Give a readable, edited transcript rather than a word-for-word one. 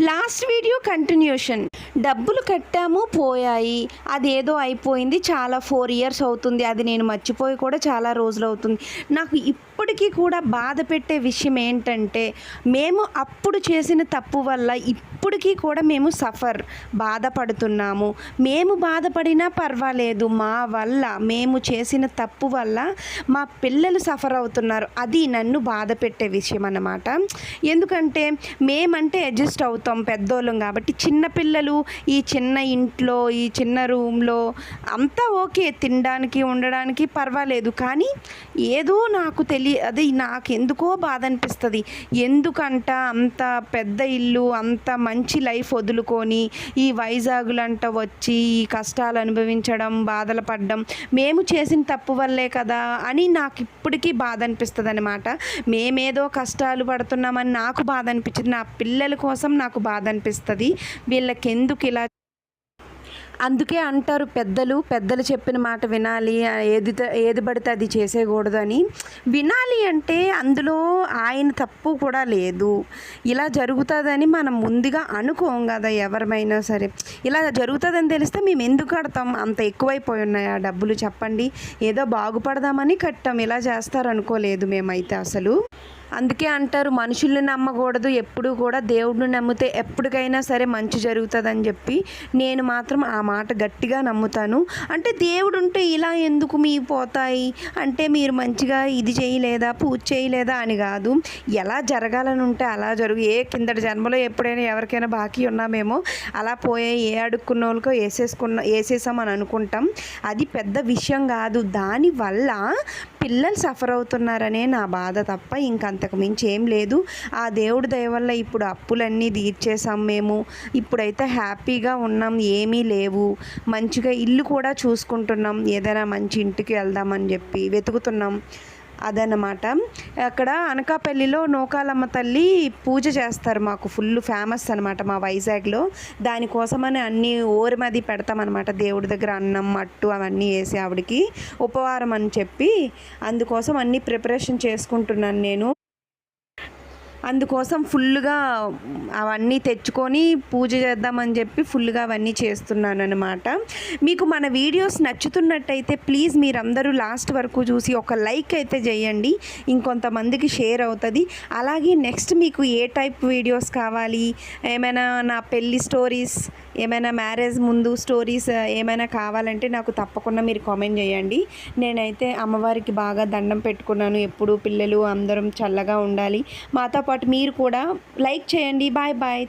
Last video continuation. డబ్బులు కట్టాము పోయాయి, అదేదో అయిపోయింది. చాలా 4 ఇయర్స్ అవుతుంది. అది నేను మర్చిపోయి కూడా చాలా రోజులు అవుతుంది. నాకు ఇప్పటికీ కూడా బాధ పెట్టే విషయం ఏంటంటే, మేము అప్పుడు చేసిన తప్పు వల్ల ఇప్పటికీ కూడా మేము బాధపడుతున్నాము. మేము బాధపడినా పర్వాలేదు, మా వల్ల మేము చేసిన తప్పు వల్ల మా పిల్లలు సఫర్ అవుతున్నారు. అది నన్ను బాధ పెట్టే విషయం అన్నమాట. ఎందుకంటే మేమంటే అడ్జస్ట్ అవుతాం, పెద్దోళ్ళం కాబట్టి. చిన్నపిల్లలు ఈ చిన్న ఇంట్లో, ఈ చిన్న రూమ్లో అంతా ఓకే, తినడానికి ఉండడానికి పర్వాలేదు. కానీ ఏదో నాకు అది నాకెందుకో బాధ అనిపిస్తుంది. ఎందుకంట అంత పెద్ద ఇల్లు, అంత మంచి లైఫ్ వదులుకొని ఈ వైజాగ్లంట వచ్చి ఈ కష్టాలు అనుభవించడం, బాధలు పడడం మేము చేసిన తప్పు వల్లే కదా అని నాకు ఇప్పటికీ బాధ అనిపిస్తుంది అనమాట. మేమేదో కష్టాలు పడుతున్నామని నాకు బాధ అనిపించింది. నా పిల్లల కోసం నాకు బాధ అనిపిస్తుంది. వీళ్ళకెందుకు ఇలా. అందుకే అంటారు పెద్దలు చెప్పిన మాట వినాలి, ఏది పడితే అది చేసేయకూడదు అని. వినాలి అంటే అందులో ఆయన తప్పు కూడా లేదు. ఇలా జరుగుతుందని మనం ముందుగా అనుకోం కదా ఎవరమైనా సరే. ఇలా జరుగుతుందని తెలిస్తే మేము ఎందుకు కడతాం? అంత ఎక్కువైపోయి ఉన్నాయి ఆ డబ్బులు, చెప్పండి. ఏదో బాగుపడదామని కట్టాం, ఇలా చేస్తారనుకోలేదు మేమైతే అసలు. అందుకే అంటారు మనుషుల్ని నమ్మకూడదు, ఎప్పుడు కూడా దేవుడిని నమ్మితే ఎప్పటికైనా సరే మంచి జరుగుతుందని చెప్పి. నేను మాత్రం ఆ మాట గట్టిగా నమ్ముతాను. అంటే దేవుడు ఉంటే ఇలా ఎందుకు మీ పోతాయి అంటే, మీరు మంచిగా ఇది చేయలేదా, పూజ చేయలేదా అని కాదు. ఎలా జరగాలని ఉంటే అలా కిందటి జన్మలో ఎప్పుడైనా ఎవరికైనా బాకీ ఉన్నామేమో, అలా పోయే అడుక్కున్న వాళ్ళకో వేసేసామని అనుకుంటాం. అది పెద్ద విషయం కాదు. దానివల్ల పిల్లలు సఫర్ అవుతున్నారనే నా బాధ తప్ప ఇంకంతకు మించి ఏం లేదు. ఆ దేవుడి దయ వల్ల ఇప్పుడు అప్పులన్నీ తీర్చేసాం మేము. ఇప్పుడైతే హ్యాపీగా ఉన్నాం, ఏమీ లేవు. మంచిగా ఇల్లు కూడా చూసుకుంటున్నాం. ఏదైనా మంచి ఇంటికి వెళ్దామని చెప్పి వెతుకుతున్నాం. అదన్నమాట. అక్కడ అనకాపల్లిలో నూకాలమ్మ తల్లి పూజ చేస్తారు, మాకు ఫుల్ ఫేమస్ అనమాట మా వైజాగ్లో. దానికోసమని అన్నీ ఓరిమది పెడతామన్నమాట. దేవుడి దగ్గర అన్నం, మట్టు అవన్నీ వేసి ఆవిడకి ఉపవారం అని చెప్పి, అందుకోసం అన్నీ ప్రిపరేషన్ చేసుకుంటున్నాను నేను. అందుకోసం ఫుల్గా అవన్నీ తెచ్చుకొని పూజ చేద్దామని చెప్పి ఫుల్గా అవన్నీ చేస్తున్నాను అనమాట. మీకు మన వీడియోస్ నచ్చుతున్నట్టయితే ప్లీజ్ మీరందరూ లాస్ట్ వరకు చూసి ఒక లైక్ అయితే చేయండి, ఇంకొంతమందికి షేర్ అవుతుంది. అలాగే నెక్స్ట్ మీకు ఏ టైప్ వీడియోస్ కావాలి, ఏమైనా నా పెళ్ళి స్టోరీస్, ఏమైనా మ్యారేజ్ ముందు స్టోరీస్ ఏమైనా కావాలంటే నాకు తప్పకుండా మీరు కామెంట్ చేయండి. నేనైతే అమ్మవారికి బాగా దండం పెట్టుకున్నాను. ఎప్పుడు పిల్లలు అందరం చల్లగా ఉండాలి. మాతో పాటు మీరు కూడా లైక్ చేయండి. Bye bye.